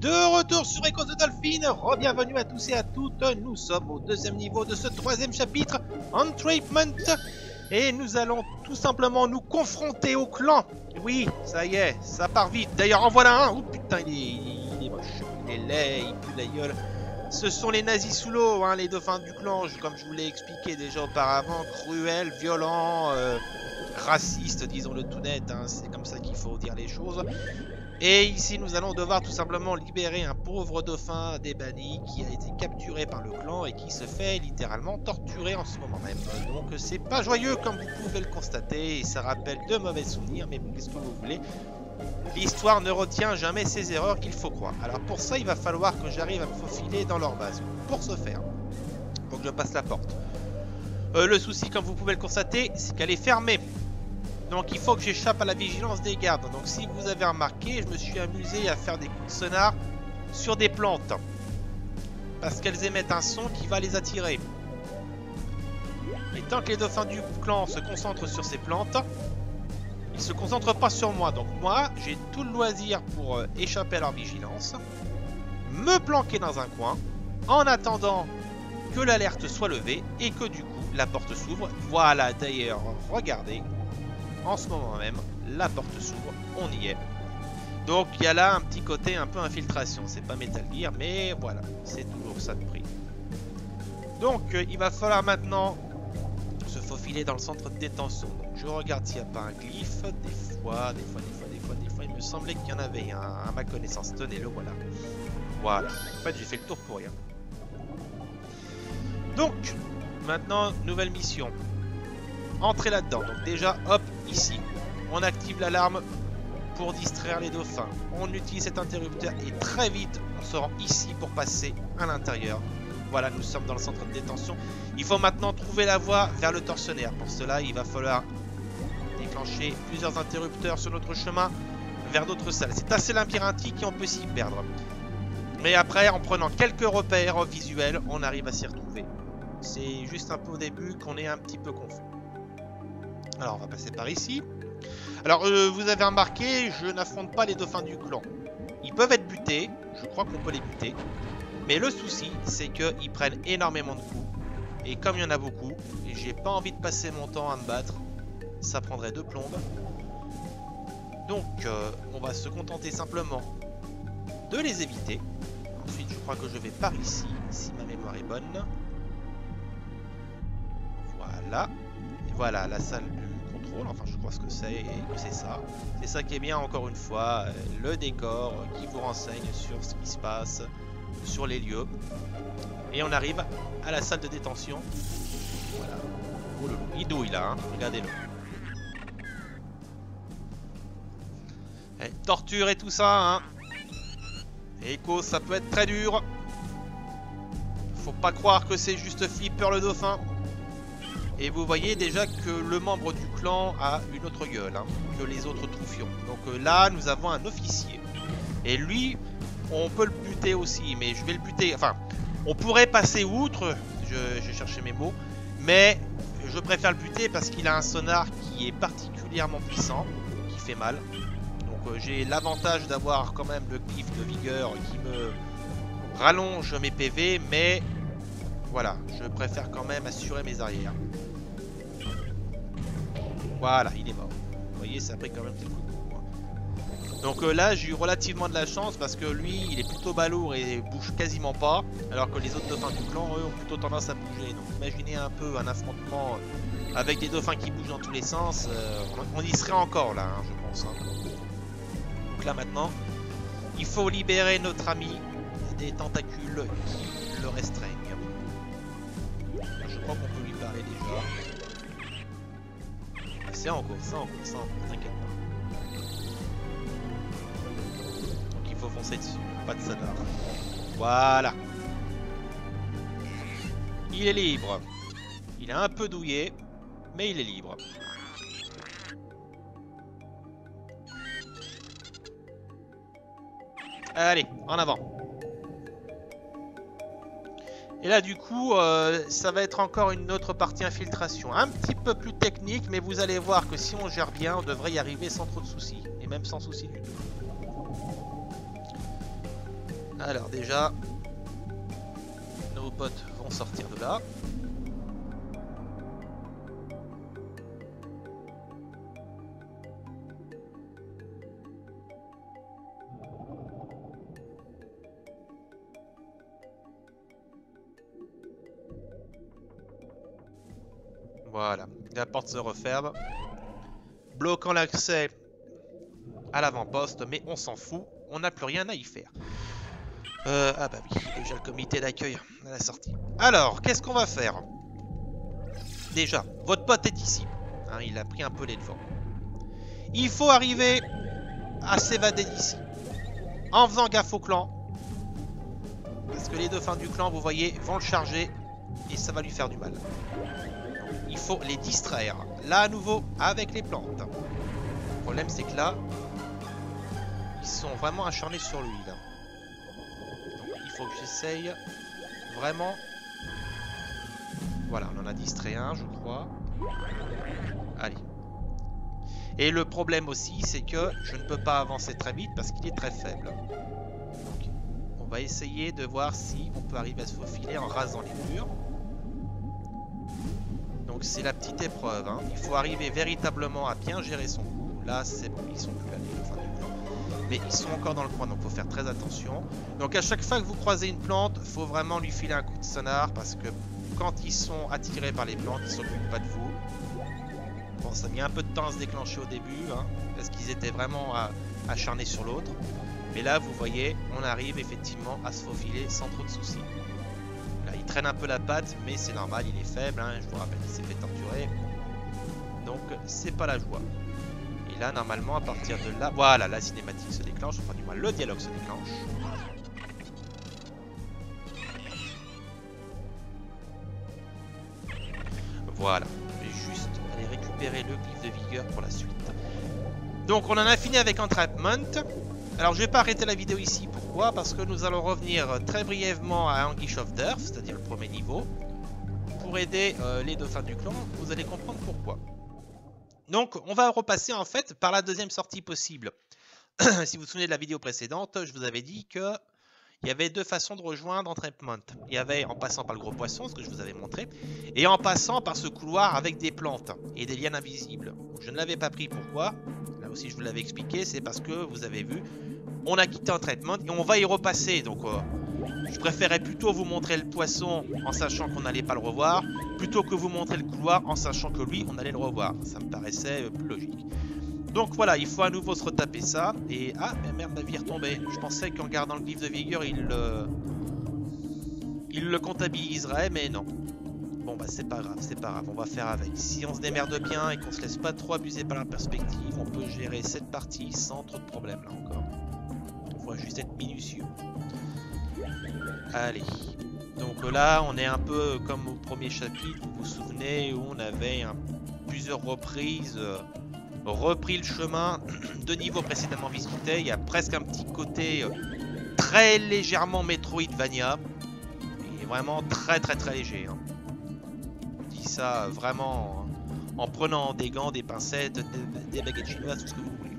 De retour sur Echoes of Dolphin, re-bienvenue à tous et à toutes, nous sommes au deuxième niveau de ce troisième chapitre, Entrapment, et nous allons tout simplement nous confronter au clan. Oui, ça y est, ça part vite, d'ailleurs en voilà un, oh putain il est moche, il est laid, il pue la gueule. Ce sont les nazis sous l'eau, hein, les dauphins du clan, comme je vous l'ai expliqué déjà auparavant, cruels, violents, racistes, disons-le tout net, hein, c'est comme ça qu'il faut dire les choses. Et ici nous allons devoir tout simplement libérer un pauvre dauphin des bannis qui a été capturé par le clan et qui se fait littéralement torturer en ce moment même. Donc c'est pas joyeux comme vous pouvez le constater et ça rappelle de mauvais souvenirs, mais qu'est-ce que vous voulez? L'histoire ne retient jamais ses erreurs qu'il faut croire. Alors pour ça il va falloir que j'arrive à me faufiler dans leur base. Pour ce faire, faut que je passe la porte. Le souci comme vous pouvez le constater c'est qu'elle est fermée. Donc il faut que j'échappe à la vigilance des gardes. Donc si vous avez remarqué, je me suis amusé à faire des coups de sonar sur des plantes. Parce qu'elles émettent un son qui va les attirer. Et tant que les dauphins du clan se concentrent sur ces plantes, ils se concentrent pas sur moi. Donc moi, j'ai tout le loisir pour échapper à leur vigilance. Me planquer dans un coin. En attendant que l'alerte soit levée et que du coup, la porte s'ouvre. Voilà d'ailleurs, regardez. En ce moment même, la porte s'ouvre, on y est. Donc il y a là un petit côté un peu infiltration, c'est pas Metal Gear, mais voilà, c'est toujours ça de prix. Donc il va falloir maintenant se faufiler dans le centre de détention. Donc je regarde s'il n'y a pas un glyphe, des fois, il me semblait qu'il y en avait un à ma connaissance, tenez le voilà. Voilà, en fait j'ai fait le tour pour rien. Donc, maintenant, nouvelle mission. Entrez là-dedans, donc déjà, hop, ici, on active l'alarme pour distraire les dauphins. On utilise cet interrupteur et très vite, on se rend ici pour passer à l'intérieur. Voilà, nous sommes dans le centre de détention. Il faut maintenant trouver la voie vers le tortionnaire. Pour cela, il va falloir déclencher plusieurs interrupteurs sur notre chemin vers d'autres salles. C'est assez labyrinthique et on peut s'y perdre. Mais après, en prenant quelques repères visuels, on arrive à s'y retrouver. C'est juste un peu au début qu'on est un petit peu confus. Alors on va passer par ici. Alors vous avez remarqué, je n'affronte pas les dauphins du clan. Ils peuvent être butés, je crois qu'on peut les buter. Mais le souci c'est qu'ils prennent énormément de coups. Et comme il y en a beaucoup, et j'ai pas envie de passer mon temps à me battre, ça prendrait deux plombes. Donc on va se contenter simplement de les éviter. Ensuite je crois que je vais par ici, si ma mémoire est bonne. Voilà. Et voilà la salle du contrôle, enfin je crois que c'est ça. C'est ça qui est bien encore une fois, le décor qui vous renseigne sur ce qui se passe, sur les lieux. Et on arrive à la salle de détention. Voilà. Oh le il douille là, hein. Regardez-le. Torture et tout ça, hein. Echo, ça peut être très dur. Faut pas croire que c'est juste Flipper le dauphin. Et vous voyez déjà que le membre du clan a une autre gueule, hein, que les autres troufions. Donc là, nous avons un officier. Et lui, on peut le buter aussi, mais je vais le buter... Enfin, on pourrait passer outre, j'ai cherché mes mots, mais je préfère le buter parce qu'il a un sonar qui est particulièrement puissant, qui fait mal. Donc j'ai l'avantage d'avoir quand même le glyphe de vigueur qui me rallonge mes PV, mais... Voilà, je préfère quand même assurer mes arrières. Voilà, il est mort. Vous voyez, ça a pris quand même quelques coups. Donc là, j'ai eu relativement de la chance parce que lui, il est plutôt balourd et bouge quasiment pas. Alors que les autres dauphins du clan, eux, ont plutôt tendance à bouger. Donc imaginez un peu un affrontement avec des dauphins qui bougent dans tous les sens. On y serait encore là, hein, je pense. Hein. Donc là maintenant, il faut libérer notre ami des tentacules qui le restreignent. Je crois qu'on peut lui parler déjà. C'est en cours, t'inquiète pas. Donc il faut foncer dessus, pas de sonar. Voilà. Il est libre. Il est un peu douillé, mais il est libre. Allez, en avant. Et là du coup, ça va être encore une autre partie infiltration. Un petit peu plus technique, mais vous allez voir que si on gère bien, on devrait y arriver sans trop de soucis. Et même sans soucis du tout. Alors déjà, nos potes vont sortir de là. Voilà, la porte se referme, bloquant l'accès à l'avant-poste, mais on s'en fout, on n'a plus rien à y faire. Ah bah oui, déjà le comité d'accueil à la sortie. Alors, qu'est-ce qu'on va faire? Déjà, votre pote est ici, hein, il a pris un peu les devants. Il faut arriver à s'évader d'ici, en faisant gaffe au clan, parce que les dauphins du clan, vous voyez, vont le charger, et ça va lui faire du mal. Il faut les distraire. Là, à nouveau, avec les plantes. Le problème, c'est que là, ils sont vraiment acharnés sur lui. Là. Donc, il faut que j'essaye vraiment... Voilà, on en a distrait un, je crois. Allez. Et le problème aussi, c'est que je ne peux pas avancer très vite parce qu'il est très faible. Donc, on va essayer de voir si on peut arriver à se faufiler en rasant les murs. Donc c'est la petite épreuve, hein. Il faut arriver véritablement à bien gérer son coup. Là c'est bon, ils sont plus là, les dauphins du clan. Mais ils sont encore dans le coin, donc il faut faire très attention. Donc à chaque fois que vous croisez une plante, il faut vraiment lui filer un coup de sonar. Parce que quand ils sont attirés par les plantes, ils ne s'occupent pas de vous. Bon, ça a mis un peu de temps à se déclencher au début, hein, parce qu'ils étaient vraiment acharnés sur l'autre. Mais là vous voyez, on arrive effectivement à se faufiler sans trop de soucis. Là, il traîne un peu la patte, mais c'est normal, il est faible, hein, je vous rappelle qu'il s'est fait torturer. Donc, c'est pas la joie. Et là, normalement, à partir de là, voilà, la cinématique se déclenche, enfin du moins, le dialogue se déclenche. Voilà, je vais juste aller récupérer le glyphe de vigueur pour la suite. Donc, on en a fini avec Entrapment. Alors je vais pas arrêter la vidéo ici, pourquoi? Parce que nous allons revenir très brièvement à Anguish of Dearth, c'est-à-dire le premier niveau, pour aider les dauphins du clan, vous allez comprendre pourquoi. Donc on va repasser en fait par la deuxième sortie possible. Si vous vous souvenez de la vidéo précédente, je vous avais dit que il y avait deux façons de rejoindre Entrapment. Il y avait en passant par le gros poisson, ce que je vous avais montré, et en passant par ce couloir avec des plantes et des liens invisibles. Je ne l'avais pas pris, pourquoi? Là aussi je vous l'avais expliqué, c'est parce que vous avez vu, on a quitté Entrapment et on va y repasser. Donc je préférais plutôt vous montrer le poisson en sachant qu'on n'allait pas le revoir, plutôt que vous montrer le couloir en sachant que lui on allait le revoir. Ça me paraissait plus logique. Donc voilà, il faut à nouveau se retaper ça. Et ah, mais merde, ma vie est retombée. Je pensais qu'en gardant le glyphe de vigueur, il le comptabiliserait, mais non. Bon bah c'est pas grave, on va faire avec. Si on se démerde bien et qu'on se laisse pas trop abuser par la perspective, on peut gérer cette partie sans trop de problèmes là encore. Il faut juste être minutieux. Allez. Donc là, on est un peu comme au premier chapitre, vous vous souvenez, où on avait plusieurs reprises repris le chemin de niveau précédemment visité. Il y a presque un petit côté très légèrement Metroidvania. Et vraiment très léger. Hein. On dit ça vraiment en prenant des gants, des pincettes, des baguettes chinoises, tout ce que vous voulez.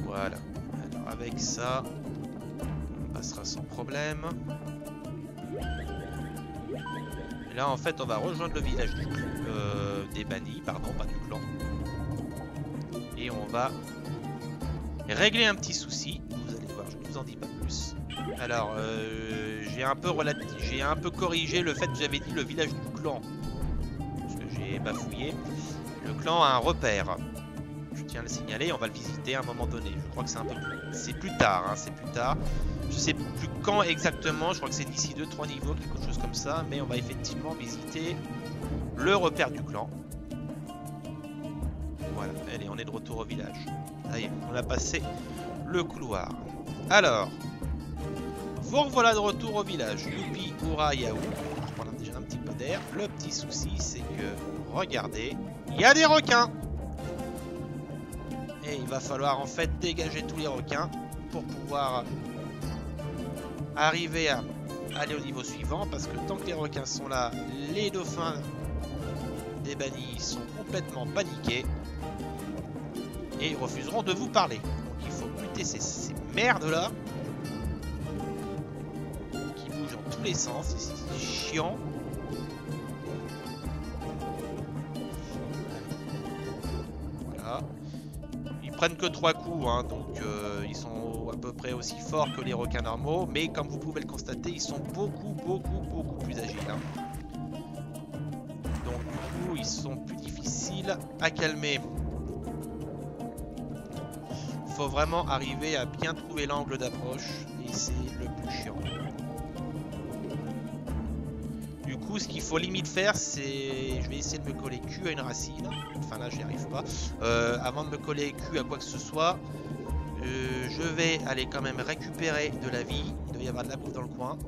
Voilà. Alors avec ça, on passera sans problème. Et là en fait on va rejoindre le village des bannis, pardon, pas du clan. Et on va régler un petit souci. Vous allez voir, je ne vous en dis pas plus. Alors j'ai un peu corrigé le fait que j'avais dit le village du clan. Parce que j'ai bafouillé. Le clan a un repère. Je tiens à le signaler, on va le visiter à un moment donné. Je crois que c'est un peu plus... C'est plus tard, hein, c'est plus tard. Je sais plus quand exactement, je crois que c'est d'ici 2-3 niveaux, quelque chose comme ça. Mais on va effectivement visiter le repère du clan. Voilà, allez, on est de retour au village. Allez, on a passé le couloir. Alors, vous revoilà de retour au village. Youpi, Oura, Yaou. Je prends déjà un petit peu d'air. Le petit souci, c'est que, regardez, il y a des requins. Et il va falloir en fait dégager tous les requins pour pouvoir arriver à aller au niveau suivant. Parce que tant que les requins sont là, les dauphins des bannis sont complètement paniqués. Et ils refuseront de vous parler. Donc il faut buter ces merdes là. tous les sens, c'est chiant. Voilà. Ils prennent que 3 coups, hein, donc ils sont à peu près aussi forts que les requins normaux, mais comme vous pouvez le constater, ils sont beaucoup plus agiles. Hein. Donc du coup, ils sont plus difficiles à calmer. Faut vraiment arriver à bien trouver l'angle d'approche, et c'est le plus chiant. Du coup, ce qu'il faut limite faire, c'est... Je vais essayer de me coller cul à une racine. Enfin là, j'y arrive pas. Avant de me coller cul à quoi que ce soit, je vais aller quand même récupérer de la vie. Il doit y avoir de la bouffe dans le coin.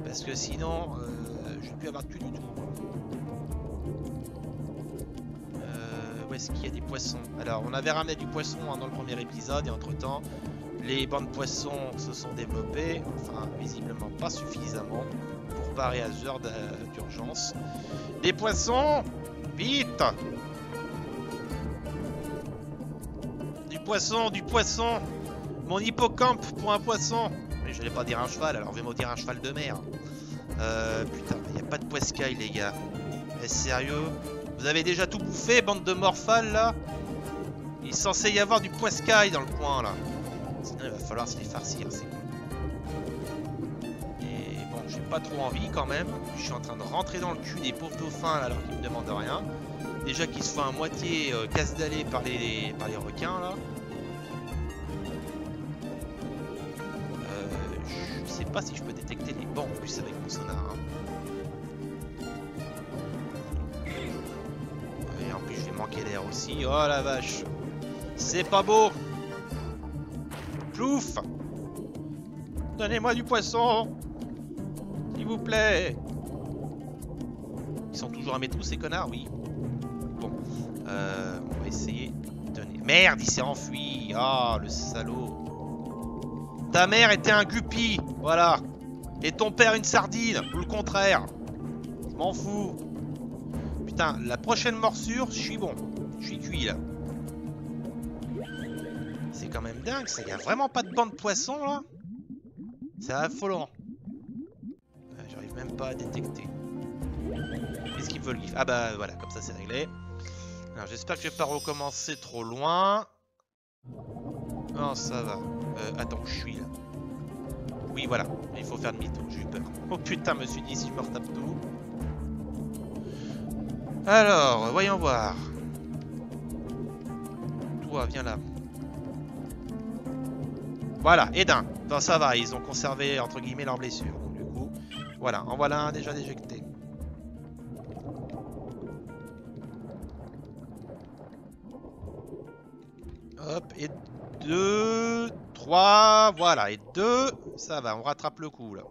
Parce que sinon, je vais plus avoir de cul du tout. Où est-ce qu'il y a des poissons? Alors, on avait ramené du poisson hein, dans le premier épisode, et entre-temps, les bancs de poissons se sont développés. Enfin, visiblement pas suffisamment pour parer à ce genre d'urgence. Des poissons! Vite! Du poisson! Mon hippocampe pour un poisson! Mais je n'allais pas dire un cheval, alors je vais me dire un cheval de mer. Putain, il n'y a pas de poiscaille, les gars. Mais sérieux? Vous avez déjà tout bouffé, bande de morphales, là? Il est censé y avoir du poiscaille dans le coin, là. Sinon, il va falloir se les farcir, c'est con. Et bon, j'ai pas trop envie, quand même. Je suis en train de rentrer dans le cul des pauvres dauphins, là, alors qu'ils me demandent rien. Déjà qu'ils se font à moitié casse-daller par les requins, là. Je sais pas si je peux détecter les bancs, en plus, avec mon sonar, hein. Je vais manquer d'air aussi. Oh la vache. C'est pas beau. Plouf. Donnez-moi du poisson. S'il vous plaît. Ils sont toujours à mes trous ces connards, oui. Bon. On va essayer de donner... Merde, il s'est enfui. Ah, le salaud. Ta mère était un guppy. Voilà. Et ton père une sardine. Ou le contraire. Je m'en fous. Putain, la prochaine morsure, je suis bon. Je suis cuit, là. C'est quand même dingue, ça. Il n'y a vraiment pas de banc de poissons, là. C'est affolant. J'arrive même pas à détecter. Qu'est-ce qu'ils veulent? Ah bah, voilà, comme ça, c'est réglé. Alors, j'espère que je vais pas recommencer trop loin. Non, ça va. Attends, où je suis, là? Oui, voilà. Il faut faire demi-tour, j'ai eu peur. Oh putain, me suis dit, si je me retape tout... Alors, voyons voir. Toi, viens là. Voilà, Edin. Enfin, ça va, ils ont conservé, entre guillemets, leurs blessures. Donc, du coup, voilà, en voilà un déjà déjecté. Hop, et 2, 3, voilà, et 2, ça va, on rattrape le coup, là.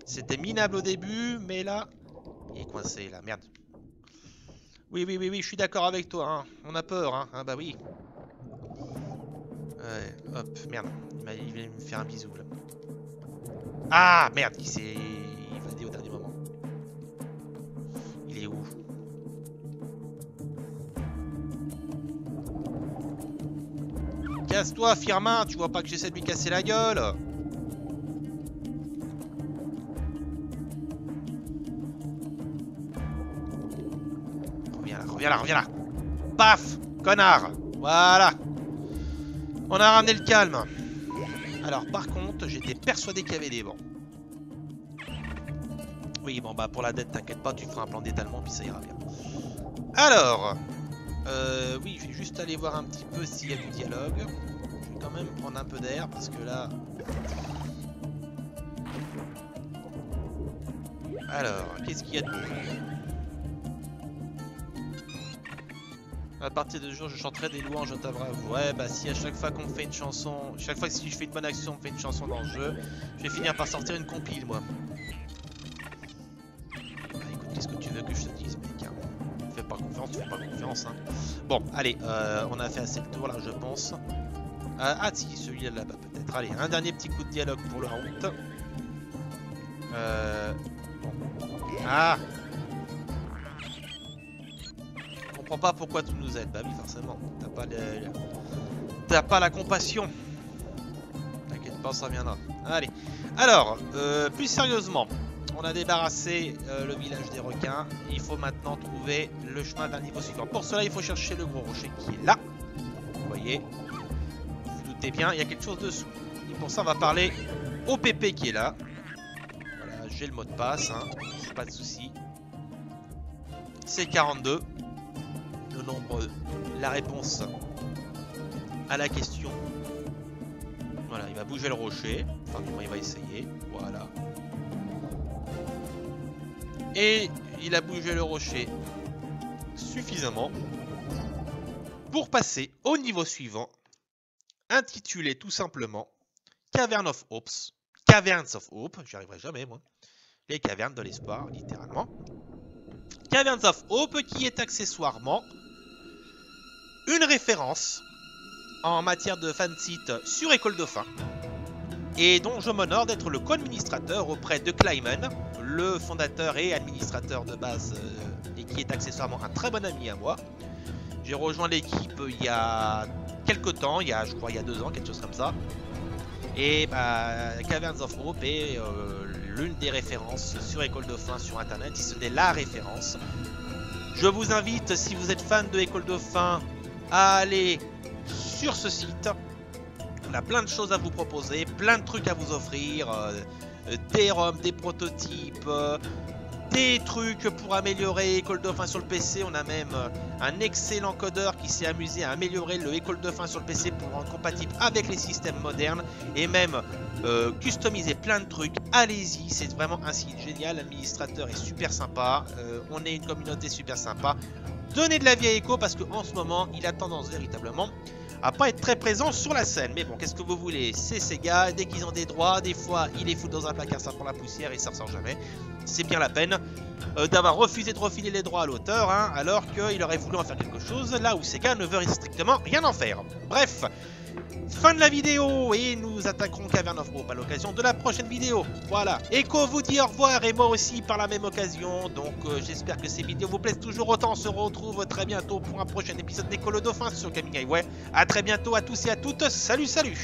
C'était minable au début, mais là, il est coincé, là, merde. Oui, je suis d'accord avec toi, hein. On a peur, hein. Ah bah oui. Hop, merde. Il voulait me faire un bisou, là. Ah, merde, il s'est évadé au dernier moment. Il est où? Casse-toi, Firmin, tu vois pas que j'essaie de lui casser la gueule? Reviens là. Paf! Connard! Voilà! On a ramené le calme. Alors, par contre, j'étais persuadé qu'il y avait des bancs. Oui, bon, bah, pour la dette, t'inquiète pas, tu feras un plan d'étalement, puis ça ira bien. Alors, oui, je vais juste aller voir un petit peu s'il y a du dialogue. Je vais quand même prendre un peu d'air, parce que là... Alors, qu'est-ce qu'il y a de nouveau? À partir de ce jour, je chanterai des louanges à ta brave. Ouais, bah si à chaque fois qu'on fait une chanson, chaque fois que si je fais une bonne action, on fait une chanson dans le jeu, je vais finir par sortir une compile, moi. Bah écoute, qu'est-ce que tu veux que je te dise, mec, hein? Fais pas confiance, tu fais pas confiance, hein. Bon, allez, on a fait assez le tour là, je pense. Ah si, celui-là là-bas peut-être. Allez, un dernier petit coup de dialogue pour la route. Bon. Ah! Je comprends pas pourquoi tu nous aides. Bah oui, forcément. T'as pas la compassion. T'inquiète pense que ça reviendra. Allez. Alors, plus sérieusement, on a débarrassé le village des requins. Il faut maintenant trouver le chemin d'un niveau suivant. Pour cela, il faut chercher le gros rocher qui est là. Vous voyez. Vous vous doutez bien, il y a quelque chose dessous. Et pour ça, on va parler au PP qui est là. Voilà, j'ai le mot de passe, hein. Pas de souci. C'est 42. Le nombre, la réponse à la question. Voilà, il va bouger le rocher. Enfin, du moins, il va essayer. Voilà. Et il a bougé le rocher suffisamment pour passer au niveau suivant, intitulé tout simplement Cavern of Hopes. Caverns of Hope, j'y arriverai jamais moi. Les cavernes de l'espoir, littéralement. Caverns of Hope, qui est accessoirement une référence en matière de fansite sur École Dauphin, et dont je m'honore d'être le co-administrateur auprès de Clyman, le fondateur et administrateur de base, et qui est accessoirement un très bon ami à moi. J'ai rejoint l'équipe il y a quelques temps, je crois il y a 2 ans, quelque chose comme ça. Et Caverns of Hope est l'une des références sur École Dauphin sur internet, si ce n'est la référence. Je vous invite, si vous êtes fan de École Dauphin, à aller sur ce site. On a plein de choses à vous proposer, plein de trucs à vous offrir, des ROM, des prototypes, des trucs pour améliorer École Dauphin sur le PC. On a même un excellent codeur qui s'est amusé à améliorer le École Dauphin sur le PC pour le rendre compatible avec les systèmes modernes et même customiser plein de trucs. Allez-y, c'est vraiment un site génial, l'administrateur est super sympa, on est une communauté super sympa. Donnez de la vie à Echo parce qu'en ce moment, il a tendance véritablement à pas être très présent sur la scène. Mais bon, qu'est-ce que vous voulez? C'est ces gars, dès qu'ils ont des droits, des fois, ils les foutent dans un placard, ça prend la poussière et ça ressort jamais. C'est bien la peine d'avoir refusé de refiler les droits à l'auteur, hein, alors qu'il aurait voulu en faire quelque chose, là où ces gars ne veulent strictement rien en faire. Bref, fin de la vidéo et nous attaquerons Cavern of Hope à l'occasion de la prochaine vidéo. Voilà, Echo vous dit au revoir et moi aussi par la même occasion. Donc j'espère que ces vidéos vous plaisent toujours autant. On se retrouve très bientôt pour un prochain épisode d'Echo le Dauphin sur Gaming Highway. A très bientôt à tous et à toutes. Salut, salut!